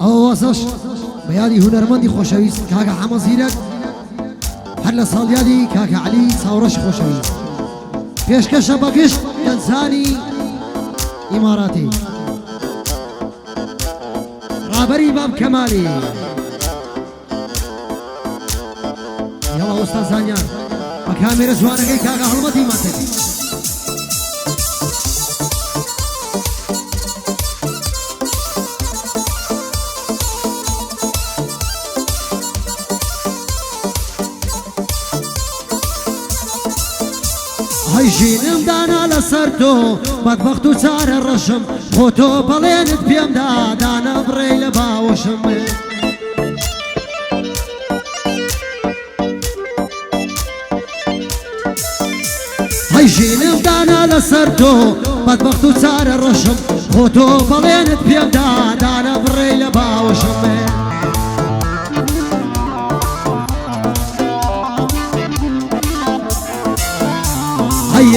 ئەوە وەسەش بە یادی هونەرمەندی خۆشەویست کاکە حەمە زیرەک هەر لە ساڵیادی کاکە عەلی چاوڕەش خۆشەویست پێشکەشە بە گشت گەنجانی ئیماراتی ڕابەری باب کەمالی یاڵا ئۆستاد زانیان بە کامێرە جوانەکەی کاکە هەڵمەتی ماتێتی ژینم دانا لەسەر تۆ بەدبەخت و چارە ڕەشم بۆ تۆ بەڵێنت پێمدا دانە بڕێ لە باوەشم ژینم دانا لەسەر تۆ بەدبەخت و چارە ڕەشم بۆ تۆ بەڵێنت پێمدا دانە بڕێ لە باوەشم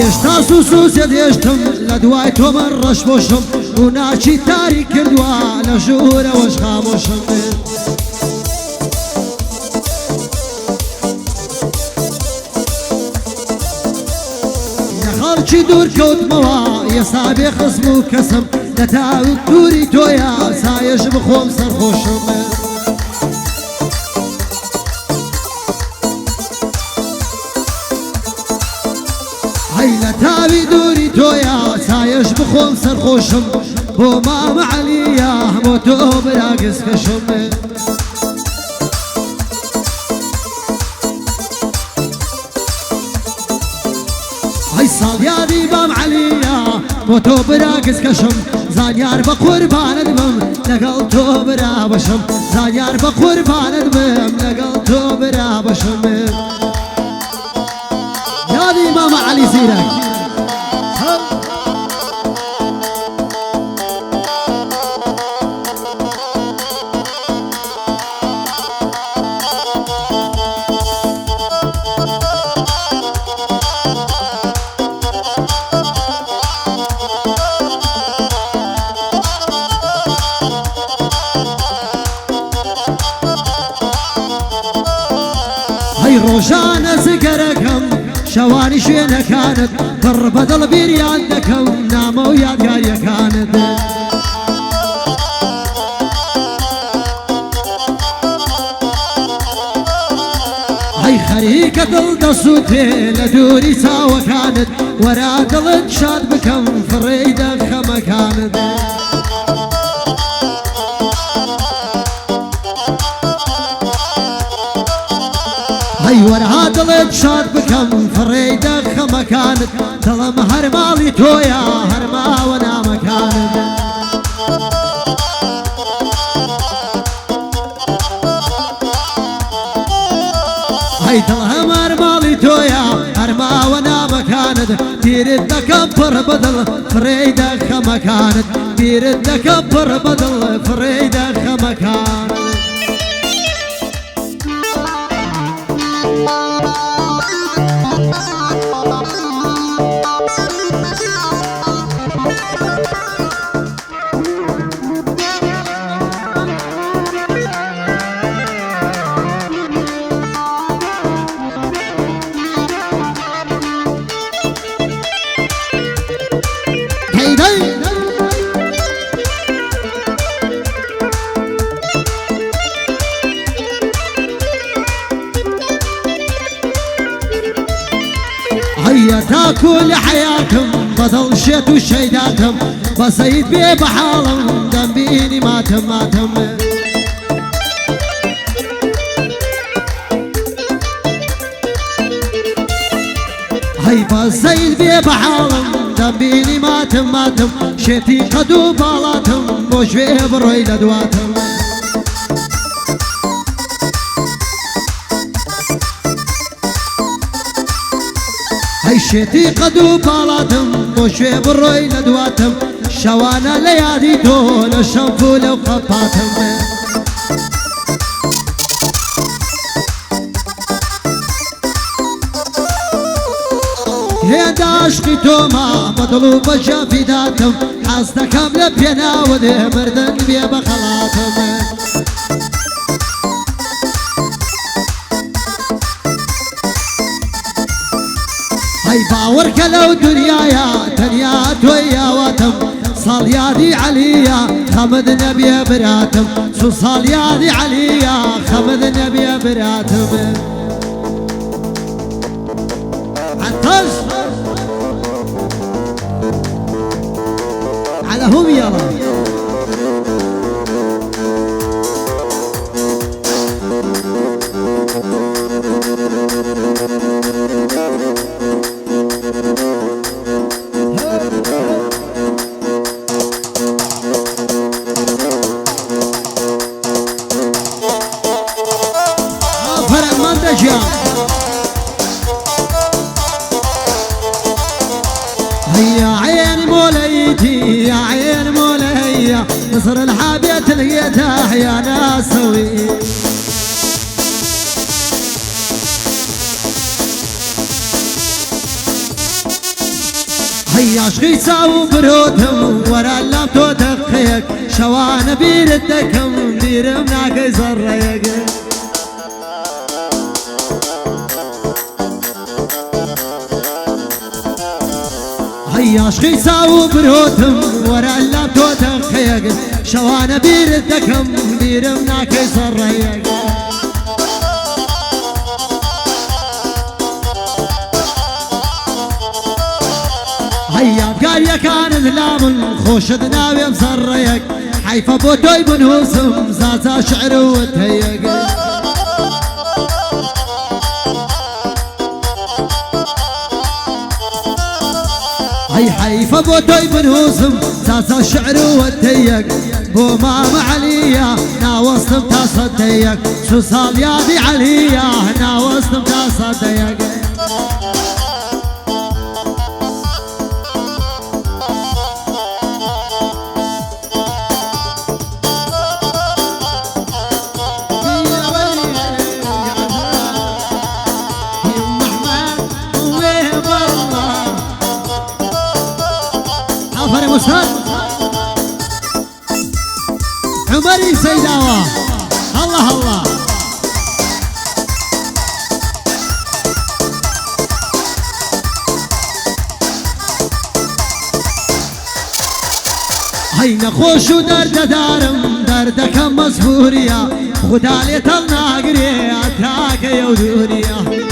هێشتا سوسوسێت هێشتم لە دوای تۆ من ڕەش بۆشم و ناچی تاری کردووە لە ژوورەوەش خامۆشم لە خەڵکی دوور کەوتمەوە ئێستا بێ خزم و کەسم لە تاوت دووری تۆیە سایەش بخۆم سەرخۆشم لە تاوی دووری تۆیە سایەش بخۆم سەرخۆشم بۆ مامە عەلیە بۆ تۆ براگەزکەشم ساڵیادی بام عەلیە بۆ تۆ براگەزکەشم زانیار بە قوربانت بم لەگەڵ تۆ برابەشم زانیار بە قوربانت بم لەگەڵ تۆ برابەشم یادی مامە عەلی زیرەک ڕۆژانە زگەرەکەم شەوانی شوێنەکانت پڕ بەدڵ بیریان دەکەم نامە و یادگاریەکانت خەریکە دڵ دەسووتێ لە دووری چاوەکانت وەرا دڵت شاد بکەم فڕێی دەخەمەکانت وەرها دڵت شاد بکەم فڕێی دەخەمەکانت دڵم هەر ماڵی تۆیە هەر ماوە نامەکانت دڵ هەمار ماڵی تۆیە هەر ماوە نامەکانت بیرت دەکەم پڕ بەدڵ فڕێی دەخەمەکانت بیرت دەکەم پڕ بەدڵ فڕێی دەخەمەکانت تاكو لحياتهم بضل شيت وشيداتهم بسيد بيه بحالهم دنبيني ماتم ماتم بسيد بيه بحالهم دنبيني ماتم ماتم شيتي قدو بالاتهم بوشوي بروي لدواتهم شێتی قەد و باڵاتم بۆ شوێ بڕۆی لە دواتم شەوانە لە یادی تۆ لە شەمپ و لەو قەپاتم هێدا عشقی تۆما بەدڵ و بەژافی داتم حەز دەکەم لە پێناوەدێ مردن بێ بە خەڵاتم هەی باوەڕکە لەو دنیایە تەنیا تۆی یاوەتم ساڵ یادی عەلیە خەمت نەبێ براتم سو ساڵ یادی عەلیە خەمت نەبێ براتم عطش على هم يلا فرق من دجا هيا عين موليتي يا عين مولية مصر الحابية لقيتها يا ناس سوي هيا عشقي ساو برودهم ورا اللام تو دقيق شوان بيردكم بيرمناك يزريق هيا عشقي ساو برودهم ورا اللام تو دقيق شوان بيردكم بيرمناك يزريق هيا قاريا كان ذلام خوش ذناوي مزريق حيفا بوتوي بنوسم زازا شعر وتهيق هي حيفا بوتوي بنوسم زازا شعر وتهيق بو ماما عليا ناوستم تصديق شو صال يادي عليا ناوستم تصديق مستر عمري سيداوة الله الله هاي نخوش درد دارم دردكم مصبوريا خدا لي تلناقري اتاك يا دنيا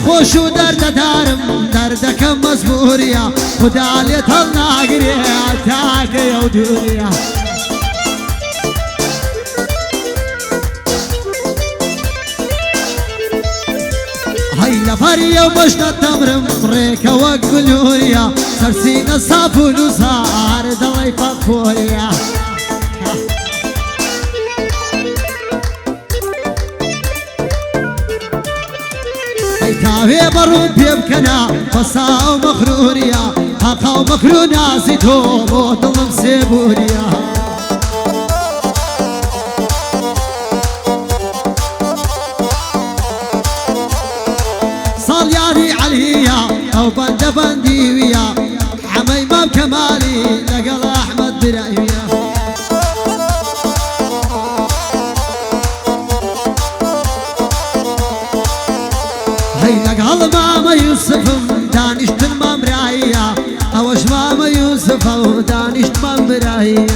خوش و درد دارم دردکم مزبوریا خدا لیت ناگری اتاک یو دنیا هی لفری و مشت تمرم ریک وق بلوریا سرسین صافون صار دلی فخوریا تاوي برون بيبكنا فصا ومخروريا حقا ومخرونا زيتو بوطلم سيبوريا صال ياري عليا او بند بنديويا حميمة بكمالي لقل احمد برايويا هل ماما يوسف دانشت الممرايا اوش ماما يوسف دانشت ممرايا